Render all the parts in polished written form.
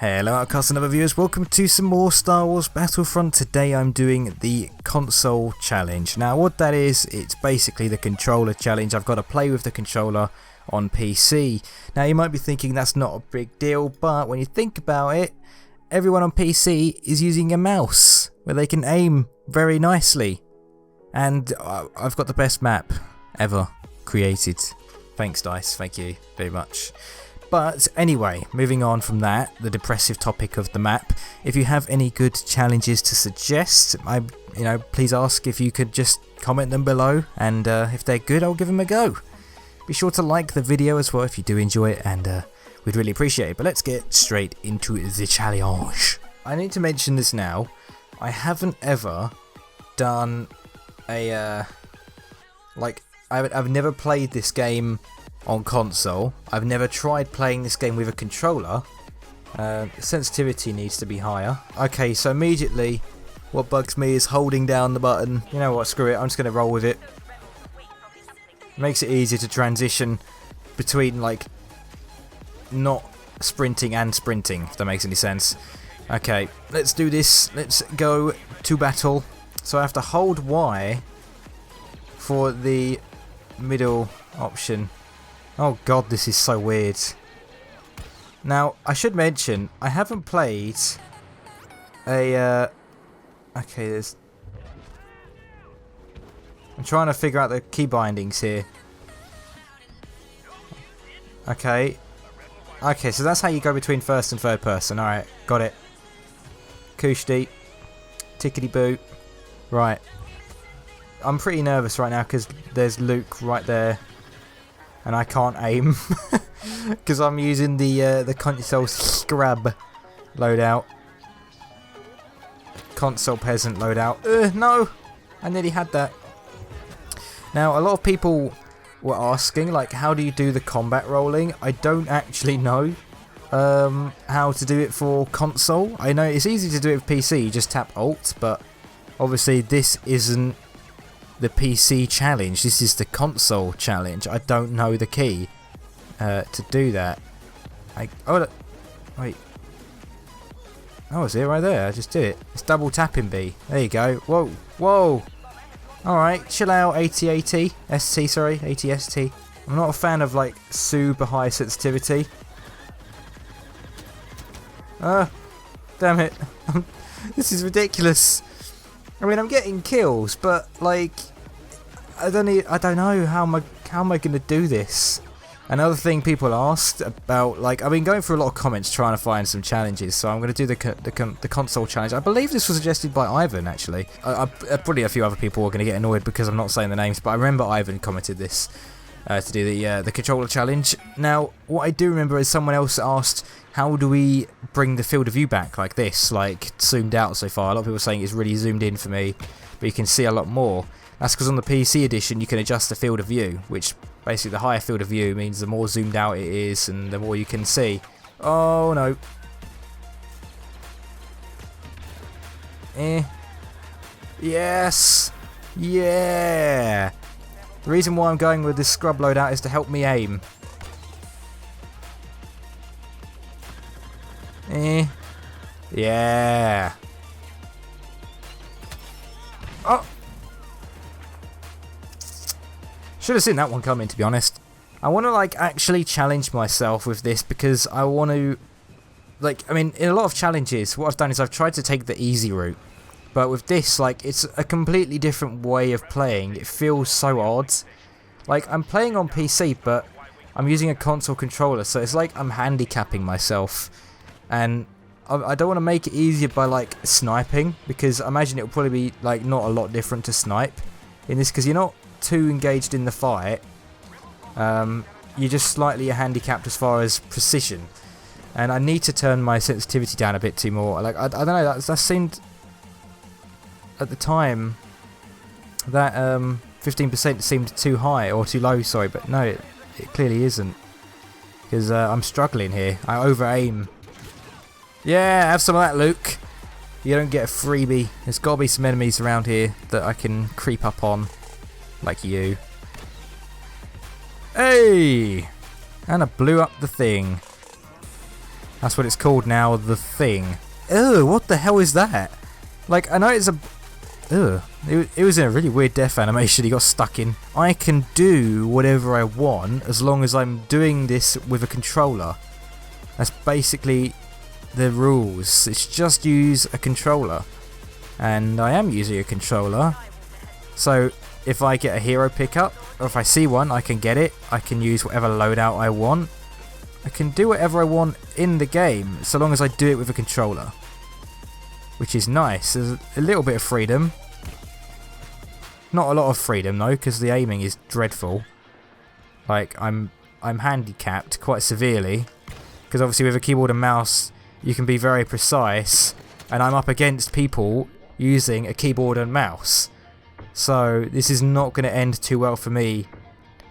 Hello Outcasts and other viewers, welcome to some more Star Wars Battlefront. Today I'm doing the console challenge. Now what that is, it's basically the controller challenge. I've got to play with the controller on PC. Now you might be thinking that's not a big deal, but when you think about it, everyone on PC is using a mouse where they can aim very nicely. And I've got the best map ever created. Thanks DICE, thank you very much. But anyway, moving on from that, the depressive topic of the map, if you have any good challenges to suggest, please ask if you could just comment them below, and if they're good, I'll give them a go. Be sure to like the video as well if you do enjoy it, and we'd really appreciate it. But let's get straight into the challenge. I need to mention this now. I haven't ever done a I've never played this game on console. I've never tried playing this game with a controller. Sensitivity needs to be higher. Okay, so immediately what bugs me is holding down the button. You know what, screw it, I'm just going to roll with it. Makes it easier to transition between like not sprinting and sprinting, if that makes any sense. Okay, let's do this. Let's go to battle. So I have to hold Y for the middle option. Oh god, this is so weird. Now, I should mention, I haven't played a, okay, there's... I'm trying to figure out the key bindings here. Okay. Okay, so that's how you go between first and third person. Alright, got it. Kushti. Tickety-boo. Right. I'm pretty nervous right now because there's Luke right there. And I can't aim because I'm using the console scrub loadout, console peasant loadout. No, I nearly had that. Now a lot of people were asking, like, how do you do the combat rolling? I don't actually know how to do it for console. I know it's easy to do it with PC. You just tap Alt, but obviously this isn't the PC challenge, this is the console challenge. I don't know the key to do that. Wait. Oh, it's it right there. I just did it. It's double tapping B. There you go. Whoa, whoa. Alright, chill out, AT-AT. ST, sorry, AT-ST. I'm not a fan of like super high sensitivity. Damn it. This is ridiculous. I mean, I'm getting kills, but like, I don't know how am I going to do this. Another thing people asked about, like, I've been going through a lot of comments trying to find some challenges, so I'm going to do the console challenge. I believe this was suggested by Ivan, actually. Probably a few other people are going to get annoyed because I'm not saying the names, but I remember Ivan commented this to do the controller challenge. Now, what I do remember is someone else asked, how do we bring the field of view back like this, like zoomed out so far? A lot of people are saying it's really zoomed in for me, but you can see a lot more. That's because on the PC edition you can adjust the field of view, which basically the higher field of view means the more zoomed out it is and the more you can see. Oh no. Yes! Yeah! The reason why I'm going with this scrub loadout is to help me aim. Yeah. Oh. Should have seen that one coming, to be honest. I want to like actually challenge myself with this because I want to, like, I mean, in a lot of challenges, what I've done is I've tried to take the easy route. But with this, like, it's a completely different way of playing. It feels so odd. Like, I'm playing on PC, but I'm using a console controller, so it's like I'm handicapping myself. And I don't want to make it easier by like sniping, because I imagine it'll probably be like not a lot different to snipe in this, because you're not too engaged in the fight. You're just slightly handicapped as far as precision, and I need to turn my sensitivity down a bit too more. Like I don't know, that seemed at the time that 15% seemed too high or too low. Sorry, but no, it clearly isn't, because I'm struggling here. I over aim. Yeah, have some of that, Luke. You don't get a freebie. There's got to be some enemies around here that I can creep up on, like you. Hey! And I blew up the thing. That's what it's called now, The Thing. Ugh, what the hell is that? Like, I know it's a... Ugh. It was in a really weird death animation he got stuck in. I can do whatever I want as long as I'm doing this with a controller. That's basically the rules. It's just use a controller. And I am using a controller. So if I get a hero pickup, or if I see one, I can get it. I can use whatever loadout I want. I can do whatever I want in the game, so long as I do it with a controller. Which is nice. There's a little bit of freedom. Not a lot of freedom though, because the aiming is dreadful. Like, I'm handicapped quite severely. Because obviously with a keyboard and mouse, you can be very precise. And I'm up against people using a keyboard and mouse. So this is not going to end too well for me,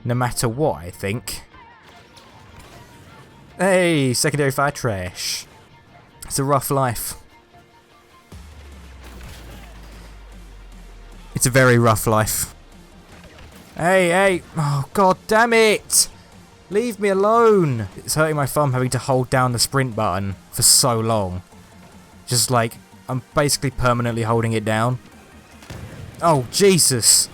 no matter what, I think. Hey, secondary fire trash. It's a rough life. It's a very rough life. Hey, oh god damn it! Leave me alone! It's hurting my thumb having to hold down the sprint button for so long. Just like, I'm basically permanently holding it down. Oh, Jesus!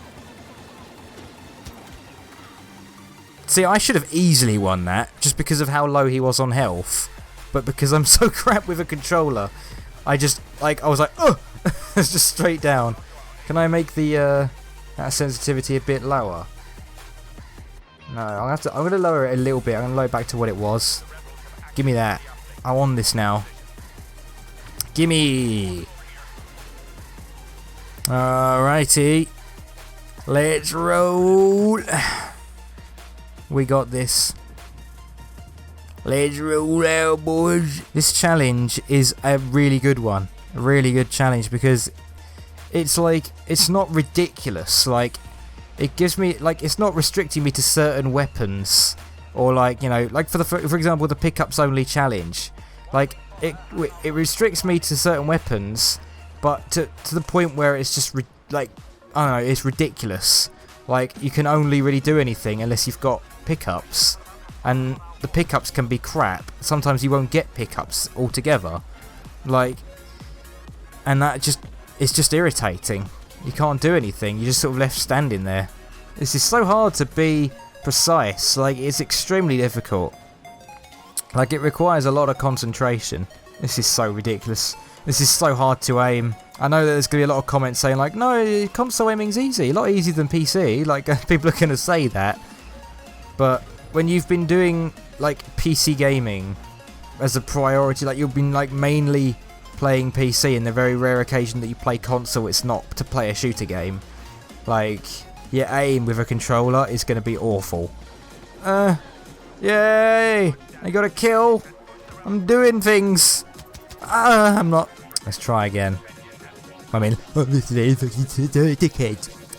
See, I should have easily won that, just because of how low he was on health. But because I'm so crap with a controller, I just, like, I was like, oh! It's just straight down. Can I make the that sensitivity a bit lower? No, I'm gonna lower it a little bit. I'm gonna lower it back to what it was. Give me that. I want this now. Gimme. Alrighty. Let's roll. We got this. Let's roll out, boys. This challenge is a really good one. A really good challenge because it's like, it's not ridiculous. Like, it gives me, like, it's not restricting me to certain weapons. Or like, you know, like for example, the pickups only challenge. Like, it restricts me to certain weapons, but to the point where it's just, like, I don't know, it's ridiculous. Like, you can only really do anything unless you've got pickups. And the pickups can be crap. Sometimes you won't get pickups altogether. Like, and that just, it's just irritating. You can't do anything, you're just sort of left standing there. This is so hard to be precise, like, it's extremely difficult. Like, it requires a lot of concentration. This is so ridiculous. This is so hard to aim. I know that there's going to be a lot of comments saying like, no, console aiming's easy, a lot easier than PC. Like, people are going to say that. But when you've been doing, like, PC gaming as a priority, like, you've been, like, mainly playing PC, and the very rare occasion that you play console, it's not to play a shooter game. Like, your aim with a controller is going to be awful. Yay! I got a kill! I'm doing things! I'm not... Let's try again. I mean...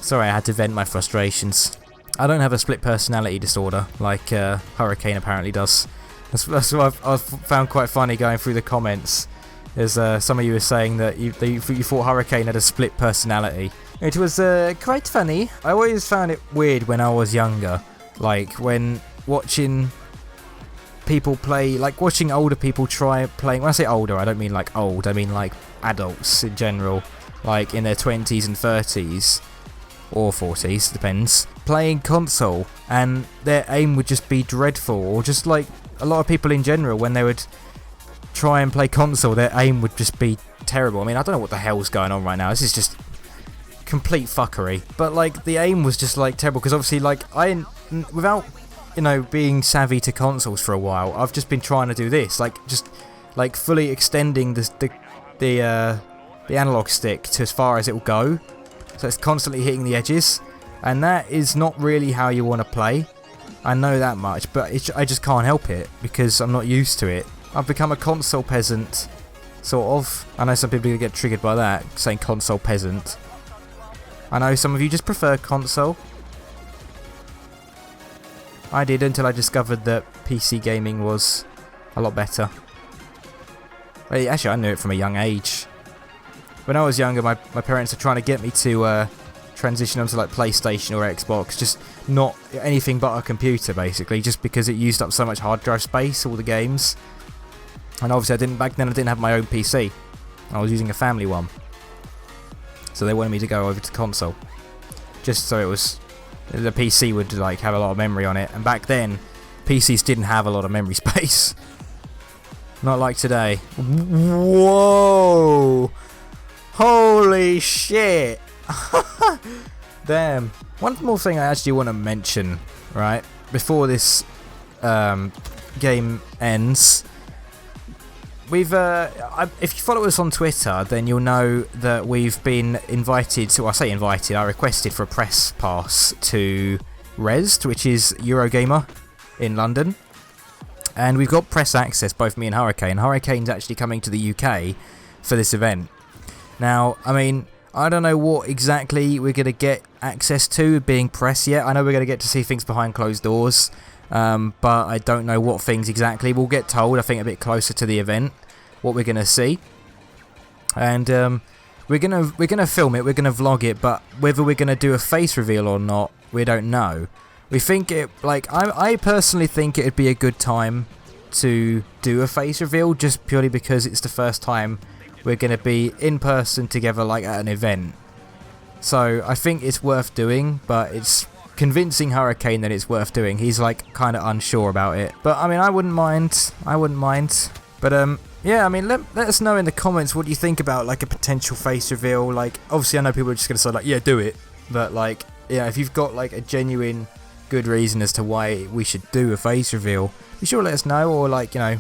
Sorry, I had to vent my frustrations. I don't have a split personality disorder, like Hurricane apparently does. That's what I've found quite funny going through the comments. As some of you were saying that you thought Hurricane had a split personality. It was quite funny. I always found it weird when I was younger. Like, when watching people play, like watching older people try playing, when I say older, I don't mean like old, I mean like adults in general. Like in their 20s and 30s. Or 40s, depends. Playing console, and their aim would just be dreadful. Or just like a lot of people in general, when they would try and play console, their aim would just be terrible. I mean, I don't know what the hell's going on right now. This is just complete fuckery. But like, the aim was just like terrible, because obviously, like, without, you know, being savvy to consoles for a while, I've just been trying to do this, like, just like fully extending the analog stick to as far as it will go, so it's constantly hitting the edges, and that is not really how you want to play. I know that much, but I just can't help it because I'm not used to it. I've become a console peasant, sort of. I know some people get triggered by that, saying console peasant. I know some of you just prefer console. I did, until I discovered that PC gaming was a lot better. Well, actually, I knew it from a young age. When I was younger, my parents were trying to get me to transition onto like PlayStation or Xbox, just not anything but a computer, basically, just because it used up so much hard drive space, all the games. And obviously back then I didn't have my own PC. I was using a family one. So they wanted me to go over to console. Just so the PC would like have a lot of memory on it. And back then, PCs didn't have a lot of memory space. Not like today. Whoa! Holy shit! Damn. One more thing I actually want to mention, right? Before this game ends. If you follow us on Twitter, then you'll know that we've been invited to, I say invited, I requested for a press pass to Rezzed, which is Eurogamer in London. And we've got press access, both me and Hurricane. Hurricane's actually coming to the UK for this event. Now, I mean, I don't know what exactly we're going to get access to being press yet. I know we're going to get to see things behind closed doors. But I don't know what things exactly. We'll get told, I think, a bit closer to the event, what we're going to see. And we're gonna film it, we're going to vlog it, but whether we're going to do a face reveal or not, we don't know. We think it, like, I personally think it'd be a good time to do a face reveal, just purely because it's the first time we're going to be in person together, like at an event. So I think it's worth doing, but it's convincing Hurricane that it's worth doing. He's like kind of unsure about it, but I mean, I wouldn't mind. But yeah, I mean, let us know in the comments what you think about like a potential face reveal. Like, obviously I know people are just gonna say like, yeah, do it, but like, yeah, if you've got like a genuine good reason as to why we should do a face reveal, be sure to let us know, or like, you know,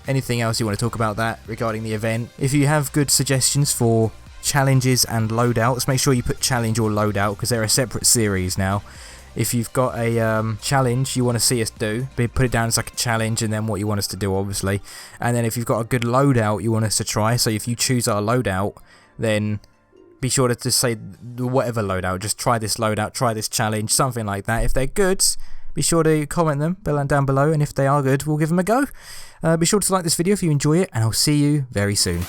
anything else you want to talk about that regarding the event. If you have good suggestions for challenges and loadouts, make sure you put challenge or loadout, because they're a separate series now. If you've got a challenge you want to see us do, put it down as like a challenge and then what you want us to do, obviously. And then if you've got a good loadout you want us to try, so if you choose our loadout, then be sure to just say whatever loadout, just try this loadout, try this challenge, something like that. If they're good, be sure to comment them down below, and if they are good, we'll give them a go. Be sure to like this video if you enjoy it, and I'll see you very soon.